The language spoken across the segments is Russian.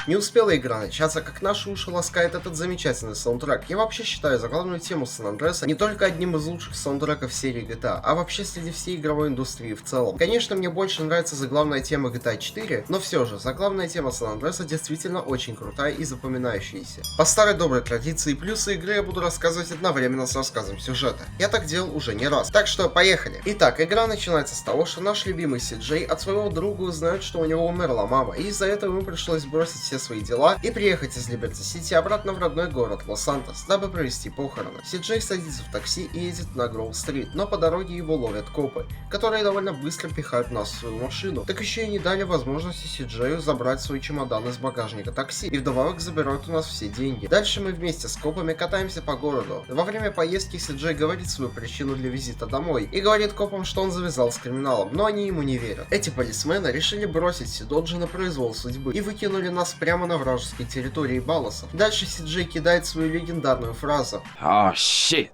Не успела игра начаться, как наши уши ласкает этот замечательный саундтрек. Я вообще считаю заглавную тему San Andreas не только одним из лучших саундтреков серии GTA, а вообще среди всей игровой индустрии в целом. Конечно, мне больше нравится заглавная тема GTA 4, но все же, заглавная тема San Andreas действительно очень крутая и запоминающаяся. По старой доброй традиции, плюсы игры я буду рассказывать одновременно с рассказом сюжета. Я так делал уже не раз. Так что, поехали. Итак, игра начинается с того, что наш любимый CJ от своего друга узнает, что у него умерла мама, и из-за этого ему пришлось бросить все свои дела и приехать из Либерти-Сити обратно в родной город Лос-Сантос, дабы провести похороны. CJ садится в такси и едет на Гроув-стрит, но по дороге его ловят копы, которые довольно быстро пихают нас в свою машину. Так еще и не дали возможности CJ забрать свой чемодан из багажника такси, и вдобавок забирают у нас все деньги. Дальше мы вместе с копами катаемся по городу. Во время поездки CJ говорит свою причину для визита домой и говорит копам, что он завязал с криминалом, но они ему не верят. Эти полисмены решили бросить Сидоджи на произвол судьбы и выкинули нас прямо на вражеской территории Балласов. Дальше CJ кидает свою легендарную фразу Oh shit,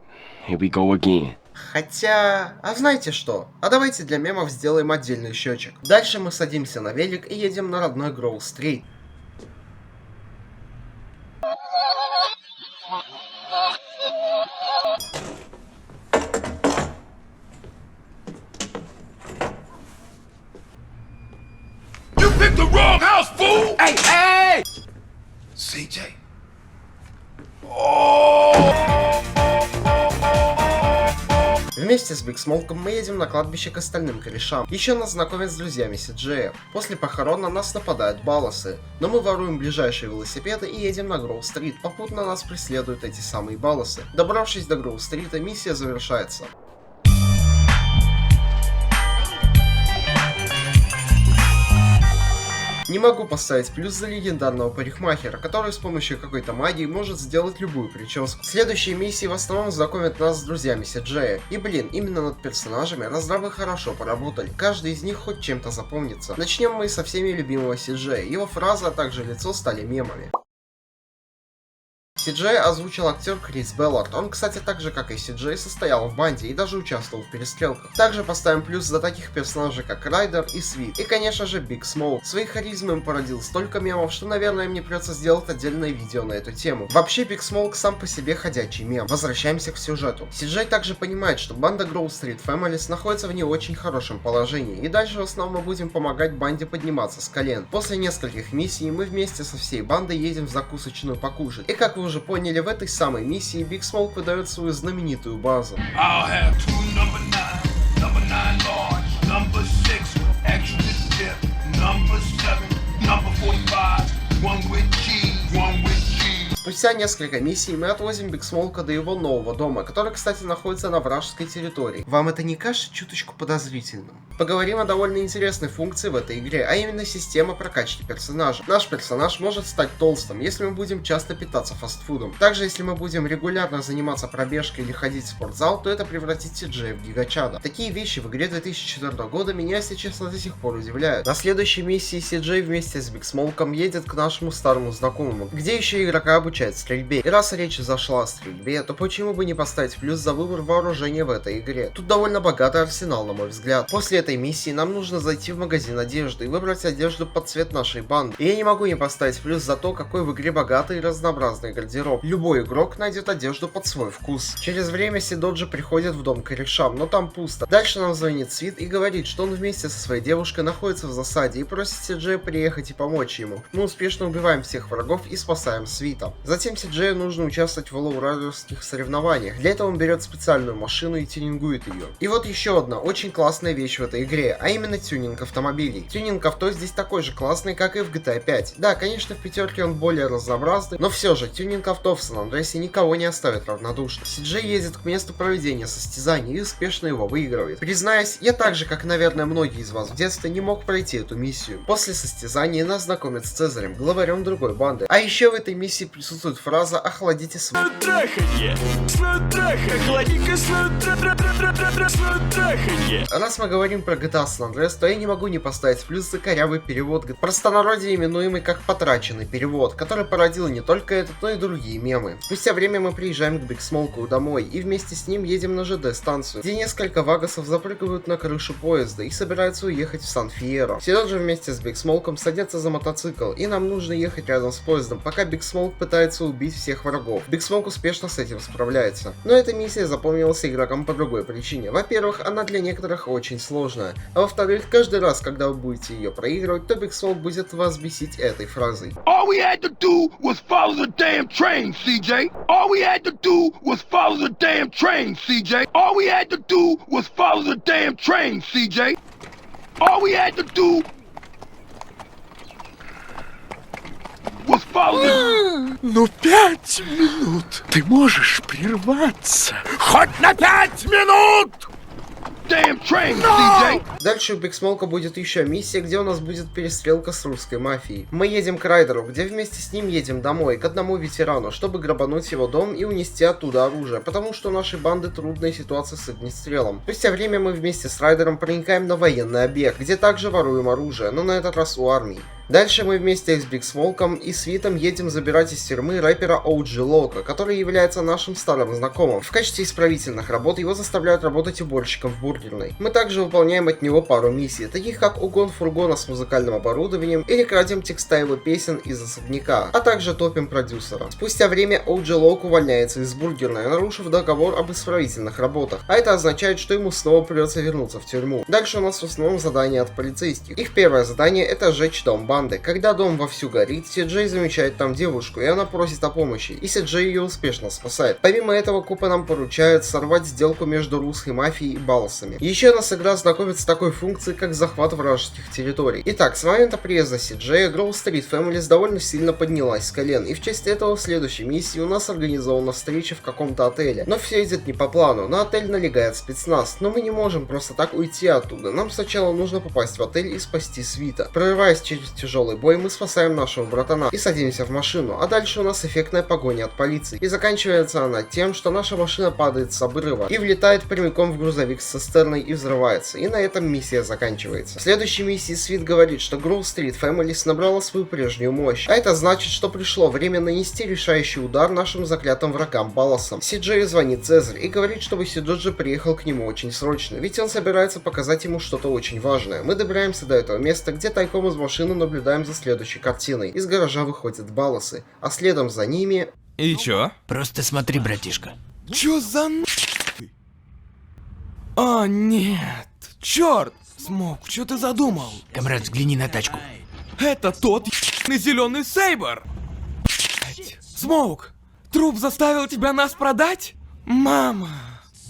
here we go again. Хотя... А знаете что? А давайте для мемов сделаем отдельный счетчик. Дальше мы садимся на велик и едем на родной Гроув-стрит. You picked the wrong house, fool! Hey, hey! CJ. Вместе с Биг Смолком мы едем на кладбище к остальным корешам. Еще нас знакомят с друзьями CJ. После похорон на нас нападают Балласы, но мы воруем ближайшие велосипеды и едем на Гроув-стрит. Попутно нас преследуют эти самые Балласы. Добравшись до Гроув-стрита, миссия завершается. Не могу поставить плюс за легендарного парикмахера, который с помощью какой-то магии может сделать любую прическу. Следующие миссии в основном знакомят нас с друзьями CJ. И блин, именно над персонажами разрабы хорошо поработали. Каждый из них хоть чем-то запомнится. Начнем мы со всеми любимого CJ. Его фраза, а также лицо стали мемами. CJ озвучил актер Крис Беллард. Он, кстати, так же как и CJ, состоял в банде и даже участвовал в перестрелках. Также поставим плюс за таких персонажей как Райдер и Свит. И, конечно же, Биг Смоук. Своей харизмой он породил столько мемов, что, наверное, мне придется сделать отдельное видео на эту тему. Вообще, Биг Смоук сам по себе ходячий мем. Возвращаемся к сюжету. CJ также понимает, что банда Гроув Стрит Families находится в не очень хорошем положении, и дальше в основном мы будем помогать банде подниматься с колен. После нескольких миссий мы вместе со всей бандой едем в закусочную покушать. И как вы уже поняли, в этой самой миссии Биг Смоук выдает свою знаменитую базу. I'll have two number nine large, number 6 extra dip, number 7, number 45, one with cheese, one with cheese. Спустя несколько миссий мы отвозим Биг Смолка до его нового дома, который, кстати, находится на вражеской территории. Вам это не кажется чуточку подозрительным? Поговорим о довольно интересной функции в этой игре, а именно система прокачки персонажа. Наш персонаж может стать толстым, если мы будем часто питаться фастфудом. Также, если мы будем регулярно заниматься пробежкой или ходить в спортзал, то это превратит CJ в гигачада. Такие вещи в игре 2004 года меня, если честно, до сих пор удивляют. На следующей миссии CJ вместе с Биг Смолком едет к нашему старому знакомому, где еще игрока обучают стрельбе. И раз речь зашла о стрельбе, то почему бы не поставить плюс за выбор вооружения в этой игре? Тут довольно богатый арсенал, на мой взгляд. После этой миссии нам нужно зайти в магазин одежды и выбрать одежду под цвет нашей банды. И я не могу не поставить плюс за то, какой в игре богатый и разнообразный гардероб. Любой игрок найдет одежду под свой вкус. Через время Сидоджи приходит в дом к корешам, но там пусто. Дальше нам звонит Свит и говорит, что он вместе со своей девушкой находится в засаде и просит CJ приехать и помочь ему. Мы успешно убиваем всех врагов и спасаем Свита. Затем CJ нужно участвовать в лоурайдерских соревнованиях. Для этого он берет специальную машину и тюнингует ее. И вот еще одна очень классная вещь в этой игре, а именно тюнинг автомобилей. Тюнинг авто здесь такой же классный, как и в GTA 5. Да, конечно, в пятерке он более разнообразный, но все же тюнинг авто в San Andreas никого не оставит равнодушным. CJ едет к месту проведения состязаний и успешно его выигрывает. Признаюсь, я так же, как, наверное, многие из вас в детстве, не мог пройти эту миссию. После состязания нас знакомят с Цезарем, главарем другой банды. А еще в этой миссии присутствует фраза «охладите свой». Траханье! Охлади-ка свое траханье! Раз мы говорим про GTA San Andreas, то я не могу не поставить плюс за корявый перевод, простонародье именуемый как потраченный перевод, который породил не только этот, но и другие мемы. Спустя время мы приезжаем к Биг Смолку домой и вместе с ним едем на ЖД-станцию, где несколько вагасов запрыгивают на крышу поезда и собираются уехать в Сан-Фьеро. Сиджей вместе с Биг Смолком садятся за мотоцикл, и нам нужно ехать рядом с поездом, пока Биг Смолк пытается убить всех врагов. Биг Смолк успешно с этим справляется. Но эта миссия запомнилась игрокам по другой причине. Во-первых, она для некоторых очень сложная, а во-вторых, каждый раз, когда вы будете ее проигрывать, то Биг Смолк будет вас бесить этой фразой. All we had to do was follow the damn train, CJ. All we had to do was follow the damn train, CJ. All we had to do was follow the damn train, CJ. All we had to do was follow the... Ну 5 минут! Ты можешь прерваться? Хоть на 5 минут! damn train, CJ. Дальше у Биг Смолка будет еще миссия, где у нас будет перестрелка с русской мафией. Мы едем к Райдеру, где вместе с ним едем домой, к одному ветерану, чтобы грабануть его дом и унести оттуда оружие, потому что у нашей банды трудная ситуация с огнестрелом. Спустя время мы вместе с Райдером проникаем на военный объект, где также воруем оружие, но на этот раз у армии. Дальше мы вместе с Биг Смолком и Свитом едем забирать из тюрьмы рэпера OG Loco, который является нашим старым знакомым. В качестве исправительных работ его заставляют работать уборщиком в бургерной. Мы также выполняем от него пару миссий, таких как угон фургона с музыкальным оборудованием или крадем текста его песен из особняка, а также топим продюсера. Спустя время OG Loco увольняется из бургерной, нарушив договор об исправительных работах, а это означает, что ему снова придется вернуться в тюрьму. Дальше у нас в основном задания от полицейских. Их первое задание — это сжечь дом банды. Когда дом вовсю горит, Сиджей замечает там девушку, и она просит о помощи, и Сиджей ее успешно спасает. Помимо этого, Купа нам поручает сорвать сделку между русской мафией и балласами. Еще нас игра знакомит с такой функцией, как захват вражеских территорий. Итак, с момента приезда Сиджея, Grove Street Families довольно сильно поднялась с колен, и в честь этого в следующей миссии у нас организована встреча в каком-то отеле. Но все идет не по плану, на отель налегает спецназ, но мы не можем просто так уйти оттуда, нам сначала нужно попасть в отель и спасти Свита. Прорываясь через тяжелый бой, мы спасаем нашего братана и садимся в машину, а дальше у нас эффектная погоня от полиции. И заканчивается она тем, что наша машина падает с обрыва и влетает прямиком в грузовик с цистерной и взрывается. И на этом миссия заканчивается. В следующей миссии Свит говорит, что Grove Street Families набрала свою прежнюю мощь, а это значит, что пришло время нанести решающий удар нашим заклятым врагам Балласам. Сиджей звонит Цезарь и говорит, чтобы Сиджоджи приехал к нему очень срочно, ведь он собирается показать ему что-то очень важное. Мы добираемся до этого места, где тайком из машины наблюдаем за следующей картиной. Из гаража выходят Балласы, а следом за ними... И чё? Просто смотри, братишка. Чё за нахуй? О, нет. Чёрт! Смок, чё ты задумал? Камрад, взгляни на тачку. Это тот зеленый Сейбр! Смоук, труп заставил тебя нас продать? Мама!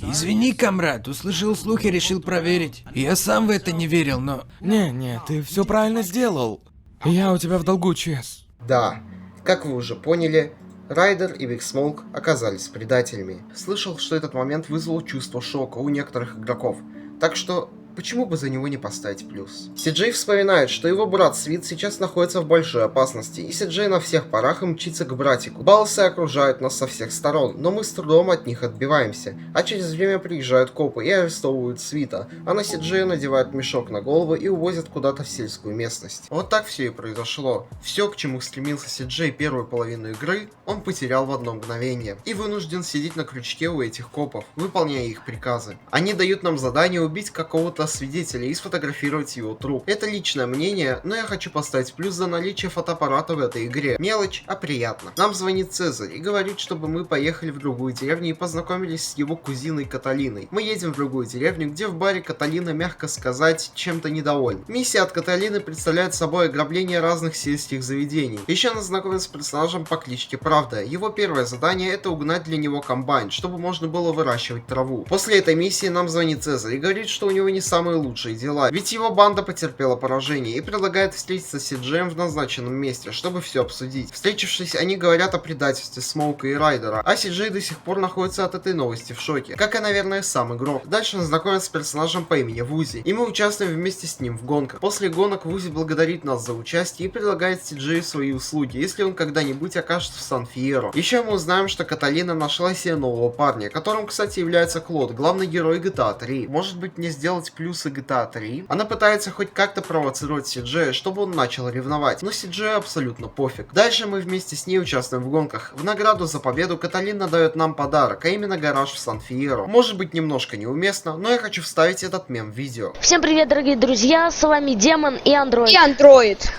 Извини, камрад, услышал слух и решил проверить. Я сам в это не верил, но... Не, ты все правильно сделал. Я у тебя в долгу, Чес. Да, как вы уже поняли, Райдер и Биг Смолк оказались предателями. Слышал, что этот момент вызвал чувство шока у некоторых игроков, так что почему бы за него не поставить плюс? Сиджей вспоминает, что его брат Свит сейчас находится в большой опасности, и Сиджей на всех парах мчится к братику. Балласы окружают нас со всех сторон, но мы с трудом от них отбиваемся, а через время приезжают копы и арестовывают Свита, а на Сиджея надевают мешок на голову и увозят куда-то в сельскую местность. Вот так все и произошло. Все, к чему стремился Сиджей первую половину игры, он потерял в одно мгновение и вынужден сидеть на крючке у этих копов, выполняя их приказы. Они дают нам задание убить какого-то свидетеля и сфотографировать его труп. Это личное мнение, но я хочу поставить плюс за наличие фотоаппарата в этой игре. Мелочь, а приятно. Нам звонит Цезарь и говорит, чтобы мы поехали в другую деревню и познакомились с его кузиной Каталиной. Мы едем в другую деревню, где в баре Каталина, мягко сказать, чем-то недовольна. Миссия от Каталины представляет собой ограбление разных сельских заведений. Еще нас знакомят с персонажем по кличке Правда. Его первое задание — это угнать для него комбайн, чтобы можно было выращивать траву. После этой миссии нам звонит Цезарь и говорит, что у него не самые лучшие дела, ведь его банда потерпела поражение и предлагает встретиться с Си-Джеем в назначенном месте, чтобы все обсудить. Встретившись, они говорят о предательстве Смоука и Райдера, а Си-Джей до сих пор находится от этой новости в шоке, как и, наверное, сам игрок. Дальше он знакомится с персонажем по имени Вузи, и мы участвуем вместе с ним в гонках. После гонок Вузи благодарит нас за участие и предлагает Си-Джею свои услуги, если он когда-нибудь окажется в Сан-Фьеро. Еще мы узнаем, что Каталина нашла себе нового парня, которым, кстати, является Клод, главный герой GTA 3. Может быть, мне сделать плюсы GTA 3? Она пытается хоть как-то провоцировать Си-Джея, чтобы он начал ревновать, но Си-Джею абсолютно пофиг. Дальше мы вместе с ней участвуем в гонках. В награду за победу Каталина дает нам подарок, а именно гараж в Сан-Фьеро. Может быть, немножко неуместно, но я хочу вставить этот мем в видео. Всем привет, дорогие друзья, с вами Демон и Андроид. И Андроид.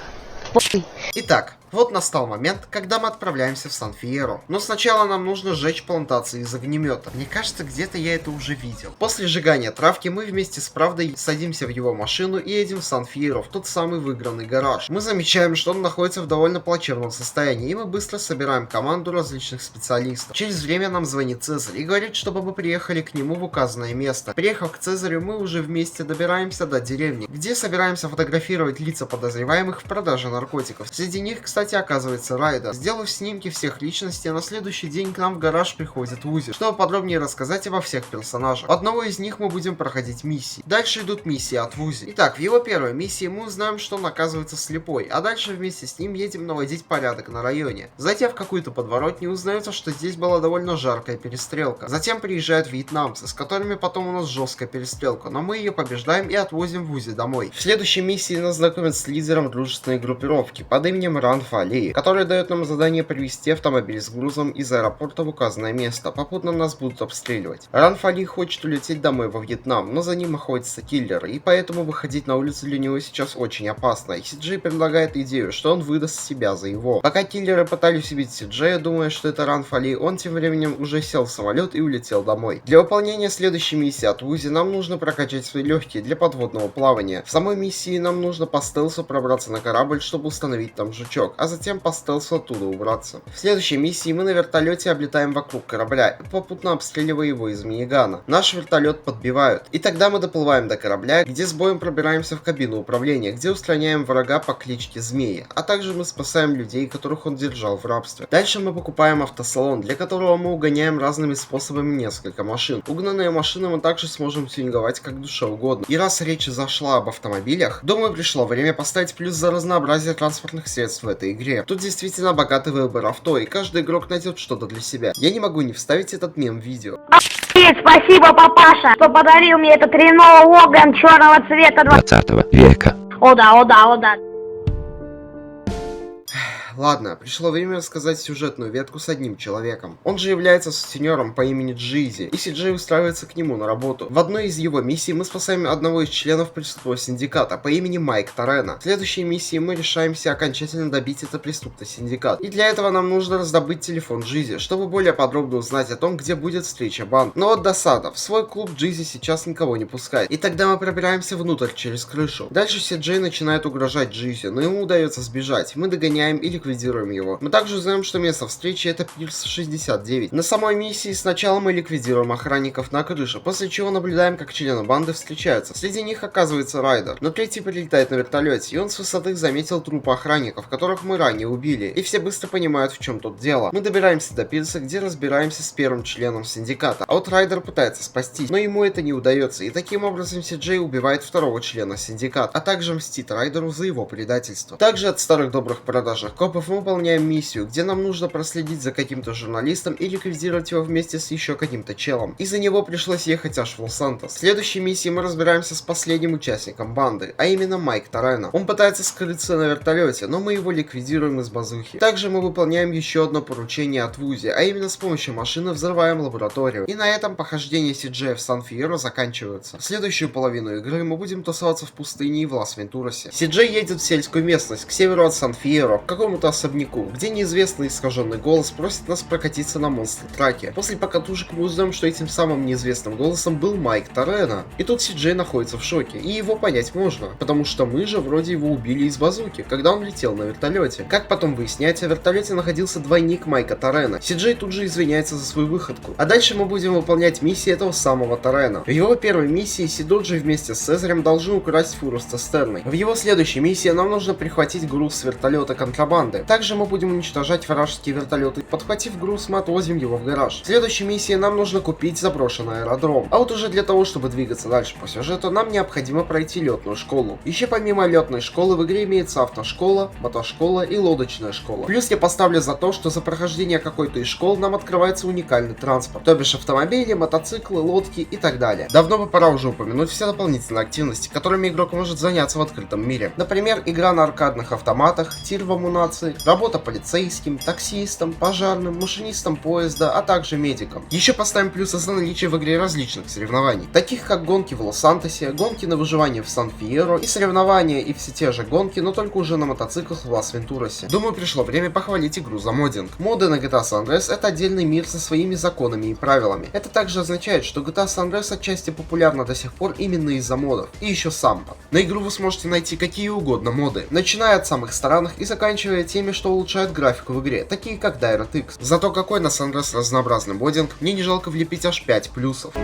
Итак, вот настал момент, когда мы отправляемся в Сан-Фьеро. Но сначала нам нужно сжечь плантации из огнемета. Мне кажется, где-то я это уже видел. После сжигания травки мы вместе с Правдой садимся в его машину и едем в Сан-Фьеро, в тот самый выигранный гараж. Мы замечаем, что он находится в довольно плачевном состоянии, и мы быстро собираем команду различных специалистов. Через время нам звонит Цезарь и говорит, чтобы мы приехали к нему в указанное место. Приехав к Цезарю, мы уже вместе добираемся до деревни, где собираемся фотографировать лица подозреваемых в продаже наркотиков. Среди них, кстати, оказывается Райдер. Сделав снимки всех личностей, на следующий день к нам в гараж приходит Вузи, чтобы подробнее рассказать обо всех персонажах. Одного из них мы будем проходить миссии. Дальше идут миссии от Вузи. Итак, в его первой миссии мы узнаем, что он оказывается слепой, а дальше вместе с ним едем наводить порядок на районе. Зайдя в какую-то подворотню, узнается, что здесь была довольно жаркая перестрелка. Затем приезжают вьетнамцы, с которыми потом у нас жесткая перестрелка, но мы ее побеждаем и отвозим Вузи домой. В следующей миссии нас знакомят с лидером дружественной группировки под именем Ранф Али, который дает нам задание привезти автомобиль с грузом из аэропорта в указанное место. Попутно нас будут обстреливать. Ранф Али хочет улететь домой во Вьетнам, но за ним охотятся киллеры, и поэтому выходить на улицу для него сейчас очень опасно. И Си-Джей предлагает идею, что он выдаст себя за его. Пока киллеры пытались убить Си-Джея, думая, что это Ранф Али, он тем временем уже сел в самолет и улетел домой. Для выполнения следующей миссии от Вузи нам нужно прокачать свои легкие для подводного плавания. В самой миссии нам нужно по стелсу пробраться на корабль, чтобы установить там жучок, а затем по стелсу оттуда убраться. В следующей миссии мы на вертолете облетаем вокруг корабля, попутно обстреливая его из минигана. Наш вертолет подбивают, и тогда мы доплываем до корабля, где с боем пробираемся в кабину управления, где устраняем врага по кличке Змеи, а также мы спасаем людей, которых он держал в рабстве. Дальше мы покупаем автосалон, для которого мы угоняем разными способами несколько машин. Угнанные машины мы также сможем тюнинговать как душе угодно. И раз речь зашла об автомобилях, думаю, пришло время поставить плюс за разнообразие транспортных средств в этой игре. Тут действительно богатый выбор авто, и каждый игрок найдет что-то для себя. Я не могу не вставить этот мем в видео. Спасибо, папаша, что подарил мне этот Рено Логан черного цвета 20 века. О да. Ладно, пришло время рассказать сюжетную ветку с одним человеком. Он же является сутенером по имени Джизи, и Си-Джей устраивается к нему на работу. В одной из его миссий мы спасаем одного из членов преступного синдиката по имени Майк Торрена. В следующей миссии мы решаемся окончательно добить этот преступный синдикат. И для этого нам нужно раздобыть телефон Джизи, чтобы более подробно узнать о том, где будет встреча банд. Но вот досада, в свой клуб Джизи сейчас никого не пускает. И тогда мы пробираемся внутрь через крышу. Дальше Си-Джей начинает угрожать Джизи, но ему удается сбежать. Мы догоняем и ликвидируем его. Мы также узнаем, что место встречи это Пирс 69. На самой миссии сначала мы ликвидируем охранников на крыше, после чего наблюдаем, как члены банды встречаются. Среди них оказывается Райдер. Но третий прилетает на вертолете, и он с высоты заметил трупы охранников, которых мы ранее убили. И все быстро понимают, в чем тут дело. Мы добираемся до Пирса, где разбираемся с первым членом синдиката. А вот Райдер пытается спастись, но ему это не удается, и таким образом Си-Джей убивает второго члена синдиката, а также мстит Райдеру за его предательство. Также от старых добрых продажных копов мы выполняем миссию, где нам нужно проследить за каким-то журналистом и ликвидировать его вместе с еще каким-то челом. Из-за него пришлось ехать аж в Лос-Сантос. В следующей миссии мы разбираемся с последним участником банды, а именно Майк Торрена. Он пытается скрыться на вертолете, но мы его ликвидируем из базухи. Также мы выполняем еще одно поручение от Вузи, а именно с помощью машины взрываем лабораторию. И на этом похождения Си-Джея в Сан-Фьеро заканчиваются. В следующую половину игры мы будем тусоваться в пустыне и в Лас-Вентурасе. Си-Джей едет в сельскую местность, к северу от Сан-Фьеро, к какому-то какому-то особняку, где неизвестный искаженный голос просит нас прокатиться на монстр-траке. После покатушек мы узнаем, что этим самым неизвестным голосом был Майк Торрена. И тут Си-Джей находится в шоке, и его понять можно, потому что мы же вроде его убили из базуки, когда он летел на вертолете. Как потом выясняется, в вертолете находился двойник Майка Торрена. Си-Джей тут же извиняется за свою выходку. А дальше мы будем выполнять миссии этого самого Торрена. В его первой миссии Си-Доджи вместе с Цезарем должны украсть фуру с цистерной. В его следующей миссии нам нужно прихватить груз с вертолета контрабанды. Также мы будем уничтожать вражеские вертолеты. Подхватив груз, мы отвозим его в гараж. В следующей миссии нам нужно купить заброшенный аэродром. А вот уже для того, чтобы двигаться дальше по сюжету, нам необходимо пройти летную школу. Еще помимо летной школы в игре имеется автошкола, мотошкола и лодочная школа. Плюс я поставлю за то, что за прохождение какой-то из школ нам открывается уникальный транспорт, то бишь автомобили, мотоциклы, лодки и так далее. Давно бы пора уже упомянуть все дополнительные активности, которыми игрок может заняться в открытом мире. Например, игра на аркадных автоматах, тир в амунации, работа полицейским, таксистом, пожарным, машинистом поезда, а также медиком. Еще поставим плюсы за наличие в игре различных соревнований, таких как гонки в Лос-Сантосе, гонки на выживание в Сан-Фьеро и соревнования и все те же гонки, но только уже на мотоциклах в Лас-Вентурасе. Думаю, пришло время похвалить игру за моддинг. Моды на GTA San Andreas — это отдельный мир со своими законами и правилами. Это также означает, что GTA San Andreas отчасти популярна до сих пор именно из-за модов. И еще сампа. На игру вы сможете найти какие угодно моды, начиная от самых странных и заканчивая теми, что улучшают графику в игре, такие как DirectX. Зато какой на San Andreas разнообразный моддинг, мне не жалко влепить аж 5 плюсов.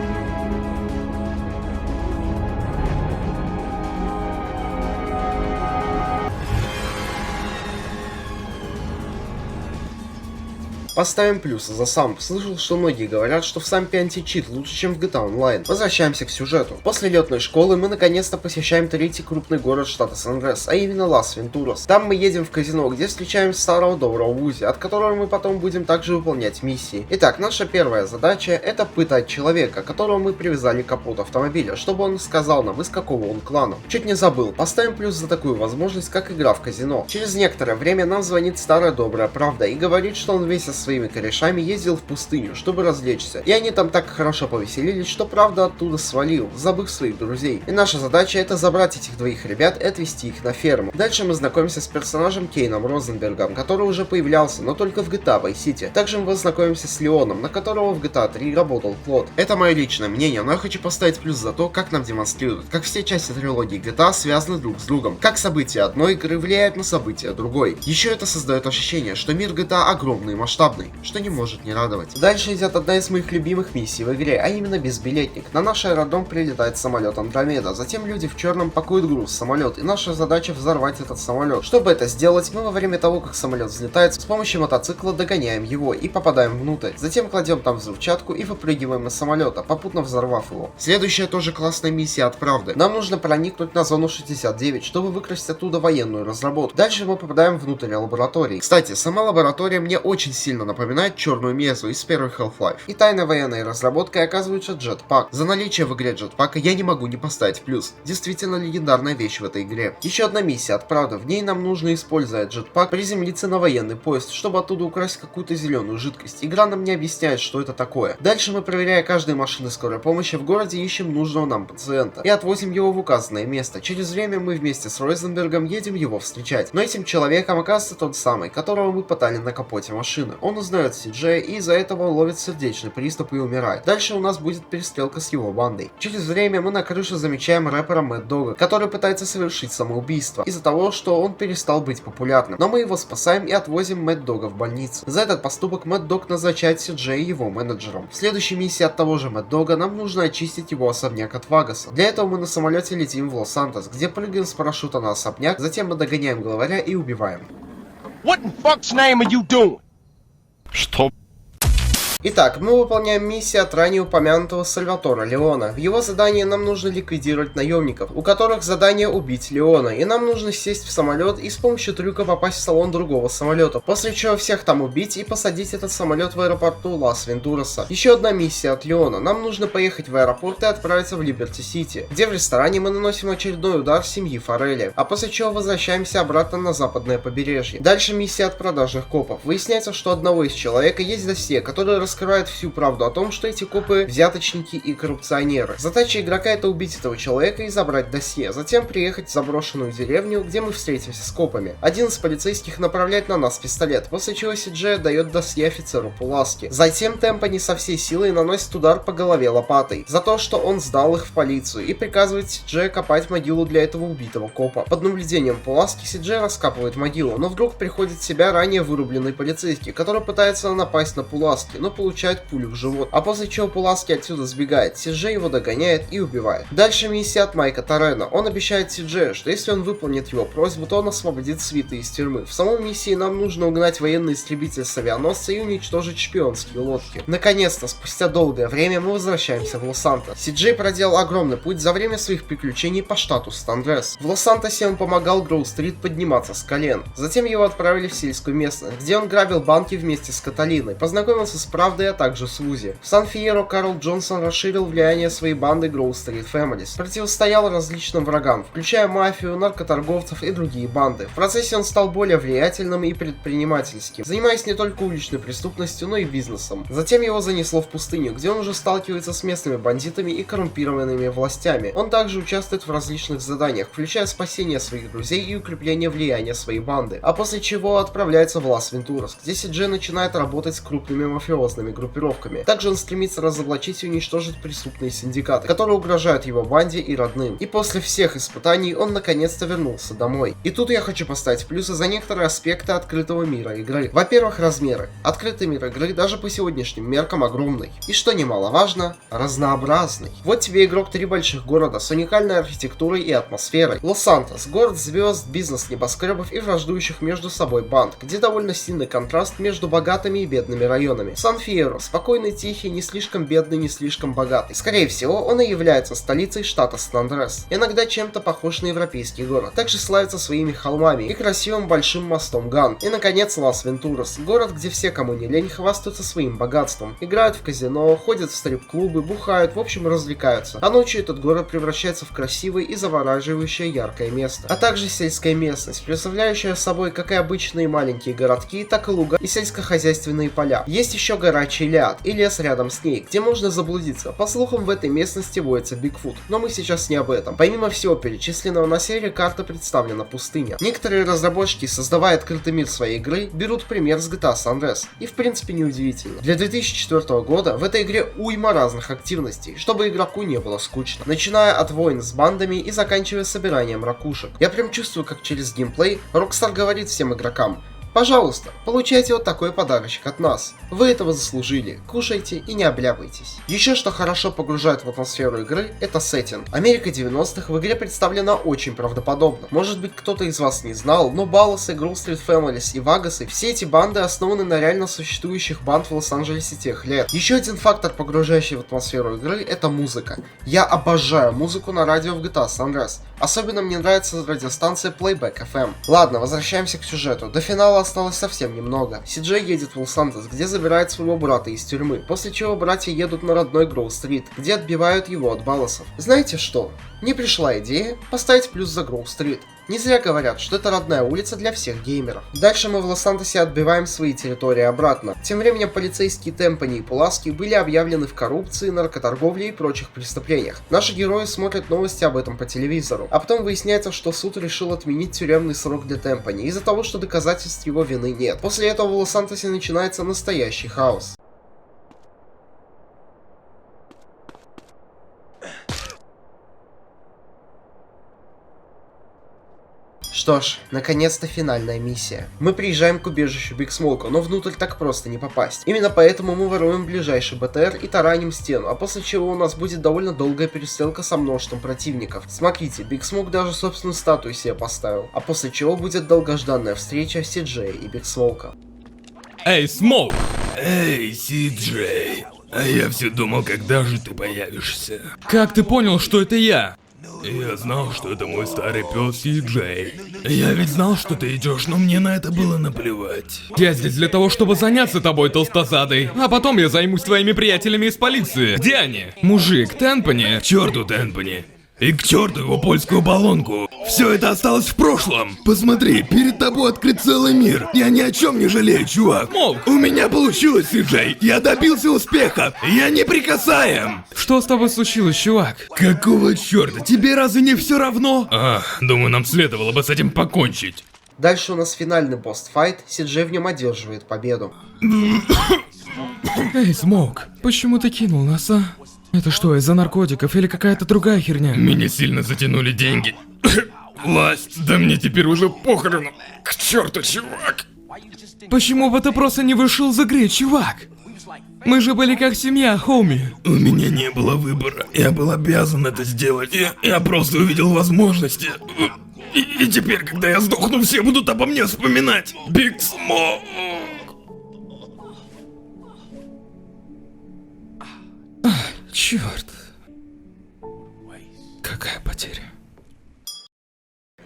Поставим плюсы за самп. Слышал, что многие говорят, что в сампе античит лучше, чем в GTA Online. Возвращаемся к сюжету. После летной школы мы наконец-то посещаем третий крупный город штата Сан-Андреас, а именно Лас-Вентурас. Там мы едем в казино, где встречаем старого доброго Вузи, от которого мы потом будем также выполнять миссии. Итак, наша первая задача — это пытать человека, которого мы привязали к капоту автомобиля, чтобы он сказал нам, из какого он клана. Чуть не забыл, поставим плюс за такую возможность, как игра в казино. Через некоторое время нам звонит старая добрая правда и говорит, что он весь своими корешами ездил в пустыню, чтобы развлечься. И они там так хорошо повеселились, что правда оттуда свалил, забыв своих друзей. И наша задача — это забрать этих двоих ребят и отвезти их на ферму. Дальше мы знакомимся с персонажем Кейном Розенбергом, который уже появлялся, но только в GTA Vice City. Также мы познакомимся с Леоном, на которого в GTA 3 работал Клод. Это мое личное мнение, но я хочу поставить плюс за то, как нам демонстрируют, как все части трилогии GTA связаны друг с другом, как события одной игры влияют на события другой. Еще это создает ощущение, что мир GTA огромный и масштабный, что не может не радовать. Дальше идет одна из моих любимых миссий в игре, а именно безбилетник. На наш аэродром прилетает самолет Андромеда, затем люди в черном пакуют груз в самолет, и наша задача взорвать этот самолет. Чтобы это сделать, мы во время того, как самолет взлетает, с помощью мотоцикла догоняем его и попадаем внутрь. Затем кладем там взрывчатку и выпрыгиваем из самолета, попутно взорвав его. Следующая тоже классная миссия от правды. Нам нужно проникнуть на зону 69, чтобы выкрасть оттуда военную разработку. Дальше мы попадаем внутрь лаборатории. Кстати, сама лаборатория мне очень сильно напоминает черную мезу из первой Half-Life. И тайной военной разработкой оказывается джетпак. За наличие в игре джетпака я не могу не поставить плюс. Действительно легендарная вещь в этой игре. Еще одна миссия от правды. В ней нам нужно, используя джетпак, приземлиться на военный поезд, чтобы оттуда украсть какую-то зеленую жидкость. Игра нам не объясняет, что это такое. Дальше мы, проверяя каждую машину скорой помощи в городе, ищем нужного нам пациента и отвозим его в указанное место. Через время мы вместе с Розенбергом едем его встречать. Но этим человеком оказывается тот самый, которого мы пытали на капоте машины. Он узнает Си-Джея и из-за этого ловит сердечный приступ и умирает. Дальше у нас будет перестрелка с его бандой. Через время мы на крыше замечаем рэпера Мэд Дога, который пытается совершить самоубийство из-за того, что он перестал быть популярным. Но мы его спасаем и отвозим Мэд Дога в больницу. За этот поступок Мэд Дог назначает Си-Джея его менеджером. В следующей миссии от того же Мэд Дога нам нужно очистить его особняк от Вагаса. Для этого мы на самолете летим в Лос-Сантос, где прыгаем с парашюта на особняк, затем мы догоняем главаря и убиваем. What in fuck's name are you doing? Что? Итак, мы выполняем миссию от ранее упомянутого Сальватора Леона. В его задании нам нужно ликвидировать наемников, у которых задание убить Леона, и нам нужно сесть в самолет и с помощью трюка попасть в салон другого самолета, после чего всех там убить и посадить этот самолет в аэропорту Лас-Вентураса. Еще одна миссия от Леона. Нам нужно поехать в аэропорт и отправиться в Либерти-Сити, где в ресторане мы наносим очередной удар семьи Форели, а после чего возвращаемся обратно на западное побережье. Дальше миссия от продажных копов. Выясняется, что одного из человека есть досье, который раскрывает всю правду о том, что эти копы взяточники и коррупционеры. Задача игрока — это убить этого человека и забрать досье, затем приехать в заброшенную деревню, где мы встретимся с копами. Один из полицейских направляет на нас пистолет, после чего Си-Джей дает досье офицеру Пуласки. Затем Темпани со всей силой наносит удар по голове лопатой за то, что он сдал их в полицию, и приказывает Си-Джею копать могилу для этого убитого копа. Под наблюдением Пуласки Си-Джей раскапывает могилу, но вдруг приходит в себя ранее вырубленный полицейский, который пытается напасть на Пуласки, но получает пулю в живот. А после чего Пуласки отсюда сбегает, Си-Джей его догоняет и убивает. Дальше миссия от Майка Торрена. Он обещает Си-Джею, что если он выполнит его просьбу, то он освободит свиты из тюрьмы. В самой миссии нам нужно угнать военный истребитель с авианосца и уничтожить шпионские лодки. Наконец-то, спустя долгое время, мы возвращаемся в Лос-Сантос. Си-Джей проделал огромный путь за время своих приключений по штату Сан-Андреас. В Лос-Сантосе он помогал Гроув-стрит подниматься с колен. Затем его отправили в сельскую местность, где он грабил банки вместе с Каталиной, познакомился с Правдой, а также с Узи. В Сан-Фьеро Карл Джонсон расширил влияние своей банды Гроув-стрит Families, противостоял различным врагам, включая мафию, наркоторговцев и другие банды. В процессе он стал более влиятельным и предпринимательским, занимаясь не только уличной преступностью, но и бизнесом. Затем его занесло в пустыню, где он уже сталкивается с местными бандитами и коррумпированными властями. Он также участвует в различных заданиях, включая спасение своих друзей и укрепление влияния своей банды, а после чего отправляется в Лас-Вентурас, где Си-Джей начинает работать с крупными мафиозными группировками. Также он стремится разоблачить и уничтожить преступные синдикаты, которые угрожают его банде и родным. И после всех испытаний он наконец-то вернулся домой. И тут я хочу поставить плюсы за некоторые аспекты открытого мира игры. Во-первых, размеры. Открытый мир игры даже по сегодняшним меркам огромный. И что немаловажно, разнообразный. Вот тебе игрок 3 больших города с уникальной архитектурой и атмосферой. Лос-Сантос — город звезд, бизнес-небоскребов и враждующих между собой банд, где довольно сильный контраст между богатыми и бедными районами. Сан-Фьеро — спокойный, тихий, не слишком бедный, не слишком богатый. Скорее всего, он и является столицей штата Сан-Андреас. Иногда чем-то похож на европейский город. Также славится своими холмами и красивым большим мостом Ган. И, наконец, Лас-Вентурас — город, где все, кому не лень, хвастаются своим богатством. Играют в казино, ходят в стрип-клубы, бухают, в общем, развлекаются. А ночью этот город превращается в красивое и завораживающее яркое место. А также сельская местность, представляющая собой как и обычные маленькие городки, так и луга и сельскохозяйственные поля. Есть еще гора Чилиад и лес рядом с ней, где можно заблудиться. По слухам, в этой местности водится Бигфут, но мы сейчас не об этом. Помимо всего перечисленного, на серии карта представлена пустыня. Некоторые разработчики, создавая открытый мир своей игры, берут пример с GTA San Andreas. И в принципе неудивительно. Для 2004 года в этой игре уйма разных активностей, чтобы игроку не было скучно. Начиная от войн с бандами и заканчивая собиранием ракушек. Я прям чувствую, как через геймплей Rockstar говорит всем игрокам: пожалуйста, получайте вот такой подарочек от нас. Вы этого заслужили. Кушайте и не обляпайтесь. Еще что хорошо погружает в атмосферу игры, это сеттинг. Америка 90-х в игре представлена очень правдоподобно. Может быть, кто-то из вас не знал, но Балласы, Гроув-стрит Families и Вагасы — все эти банды основаны на реально существующих банд в Лос-Анджелесе тех лет. Еще один фактор, погружающий в атмосферу игры, это музыка. Я обожаю музыку на радио в GTA San Andreas. Особенно мне нравится радиостанция Playback FM. Ладно, возвращаемся к сюжету. До финала осталось совсем немного. Си-Джей едет в Лос-Сантос, где забирает своего брата из тюрьмы, после чего братья едут на родной Гроув-стрит, где отбивают его от Балласов. Знаете что? Мне пришла идея поставить плюс за Гроув-стрит. Не зря говорят, что это родная улица для всех геймеров. Дальше мы в Лос-Сантосе отбиваем свои территории обратно. Тем временем полицейские Темпани и Пуласки были объявлены в коррупции, наркоторговле и прочих преступлениях. Наши герои смотрят новости об этом по телевизору. А потом выясняется, что суд решил отменить тюремный срок для Темпани из-за того, что доказательств его вины нет. После этого в Лос-Сантосе начинается настоящий хаос. Что ж, наконец-то финальная миссия. Мы приезжаем к убежищу Биг Смоука, но внутрь так просто не попасть. Именно поэтому мы воруем ближайший БТР и тараним стену, а после чего у нас будет довольно долгая перестрелка со множеством противников. Смотрите, Биг Смоук даже собственную статую себе поставил, а после чего будет долгожданная встреча Си-Джея и Биг Смоука. Эй, Смоук! Эй, Си-Джей! А я все думал, когда же ты появишься. Как ты понял, что это я? Я знал, что это мой старый пес Си-Джей. Я ведь знал, что ты идешь, но мне на это было наплевать. Я здесь для того, чтобы заняться тобой, толстозадой. А потом я займусь твоими приятелями из полиции. Где они? Мужик, Темпани? К черту Темпани. И к черту его польскую баллонку. Все это осталось в прошлом. Посмотри, перед тобой открыт целый мир. Я ни о чем не жалею, чувак. У меня получилось, Си-Джей. Я добился успеха. Я неприкасаем. Что с тобой случилось, чувак? Какого черта? Тебе разве не все равно? Думаю, нам следовало бы с этим покончить. Дальше у нас финальный босс-файт, Си-Джей в нем одерживает победу. Эй, Смоук, почему ты кинул нас, а? Это что, из-за наркотиков или какая-то другая херня? Меня сильно затянули деньги. Власть, да мне теперь уже похрену. К черту, чувак. Почему бы ты просто не вышел из игры, чувак? Мы же были как семья, хоуми. У меня не было выбора. Я был обязан это сделать. Я просто увидел возможности. И теперь, когда я сдохну, все будут обо мне вспоминать. Биг Смоук. Черт. Какая потеря.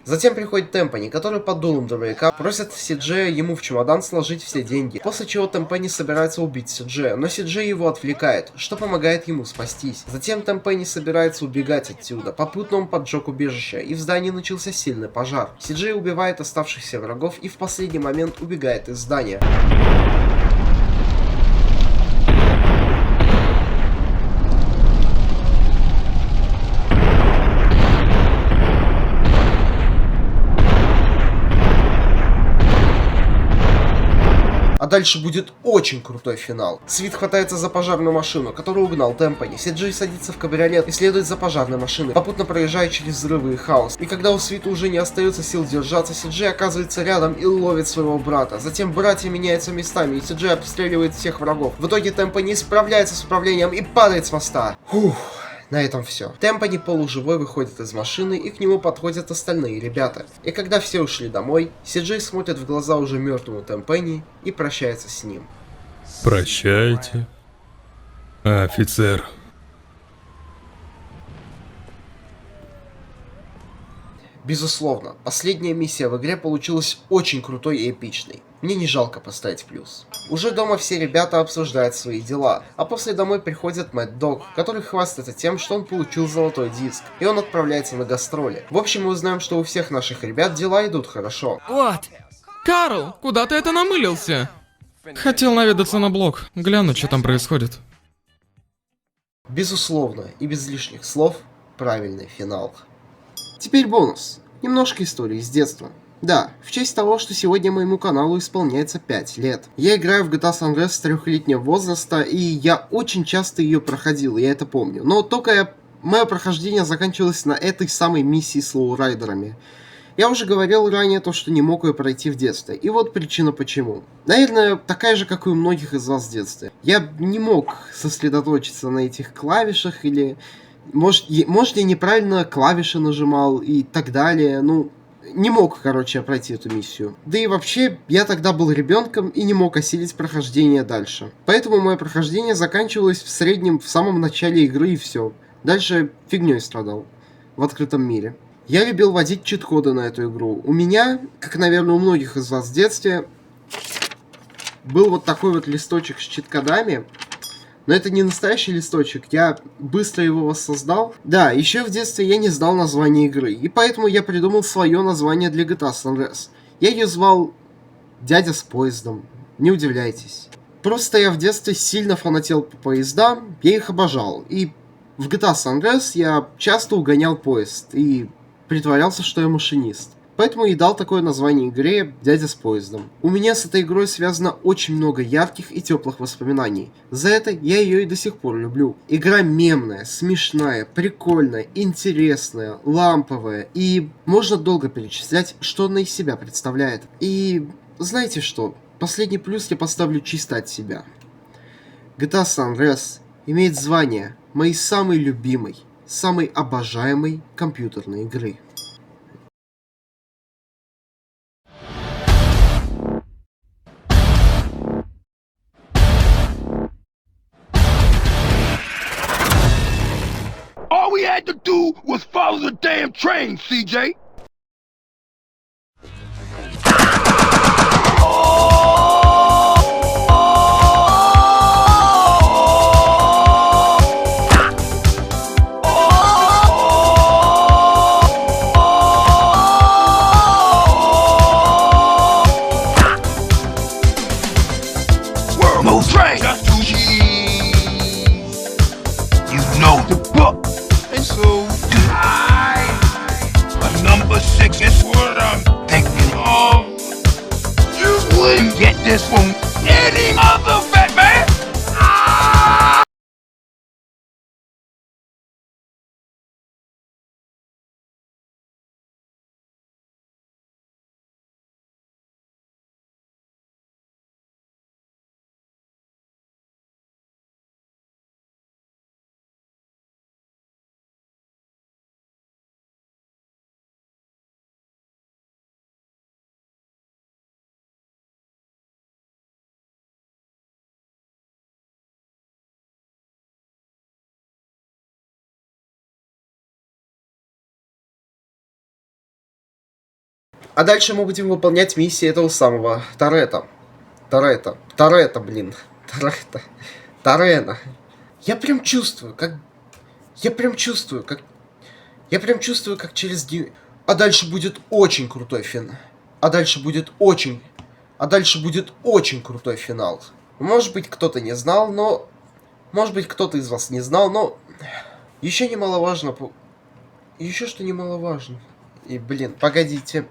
Затем приходит Темпани, который под дулом дробовика просит Си-Джея ему в чемодан сложить все деньги, после чего Темпани собирается убить Си-Джея, но Си-Джей его отвлекает, что помогает ему спастись. Затем Темпани собирается убегать отсюда, попутно он поджег убежище, и в здании начался сильный пожар. Си-Джей убивает оставшихся врагов и в последний момент убегает из здания. А дальше будет очень крутой финал. Свит хватается за пожарную машину, которую угнал Темпани. Си-Джей садится в кабриолет и следует за пожарной машиной, попутно проезжая через взрывы и хаос. И когда у Свита уже не остается сил держаться, Си-Джей оказывается рядом и ловит своего брата. Затем братья меняются местами, и Си-Джей обстреливает всех врагов. В итоге Темпани справляется с управлением и падает с моста. Фух. На этом все. Темпани полуживой выходит из машины, и к нему подходят остальные ребята. И когда все ушли домой, Си-Джей смотрит в глаза уже мертвому Темпани и прощается с ним. Прощайте, офицер. Безусловно, последняя миссия в игре получилась очень крутой и эпичной. Мне не жалко поставить плюс. Уже дома все ребята обсуждают свои дела, а после домой приходит Мэтт Дог, который хвастается тем, что он получил золотой диск, и он отправляется на гастроли. В общем, мы узнаем, что у всех наших ребят дела идут хорошо. Вот. Карл, куда ты это намылился? Хотел наведаться на блог, глянуть, что там происходит. Безусловно, и без лишних слов, правильный финал. Теперь бонус. Немножко истории с детства. Да, в честь того, что сегодня моему каналу исполняется 5 лет. Я играю в GTA San Andreas с 3-летнего возраста, и я очень часто ее проходил, я это помню. Но только мое прохождение заканчивалось на этой самой миссии с лоурайдерами. Я уже говорил ранее то, что не мог ее пройти в детстве, и вот причина почему. Наверное, такая же, как и у многих из вас в детстве. Я не мог сосредоточиться на этих клавишах, или... Может, я неправильно клавиши нажимал и так далее, ну... Не мог, короче, пройти эту миссию. Да и вообще, я тогда был ребенком и не мог осилить прохождение дальше. Поэтому мое прохождение заканчивалось в среднем в самом начале игры и все. Дальше фигней страдал. В открытом мире. Я любил вводить чит-коды на эту игру. У меня, как, наверное, у многих из вас в детстве, был вот такой вот листочек с чит-кодами. Но это не настоящий листочек, я быстро его воссоздал. Да, еще в детстве я не знал название игры, и поэтому я придумал свое название для GTA San Andreas. Я ее звал «Дядя с поездом», не удивляйтесь. Просто я в детстве сильно фанател по поездам, я их обожал, и в GTA San Andreas я часто угонял поезд и притворялся, что я машинист. Поэтому и дал такое название игре «Дядя с поездом». У меня с этой игрой связано очень много ярких и теплых воспоминаний. За это я ее и до сих пор люблю. Игра мемная, смешная, прикольная, интересная, ламповая. И можно долго перечислять, что она из себя представляет. И знаете что? Последний плюс я поставлю чисто от себя. GTA San Andreas имеет звание моей самой любимой, самой обожаемой компьютерной игры. All we had to do was follow the damn train, CJ. wouldn't get this from any other fat man. А дальше мы будем выполнять миссии этого самого Торетто. Торетто. Я прям чувствую, как через день... А дальше будет очень крутой финал. А дальше будет очень крутой финал. Может быть, кто-то не знал, но... Может быть, кто-то из вас не знал, но... Еще немаловажно... Еще что немаловажно. И, блин, погодите.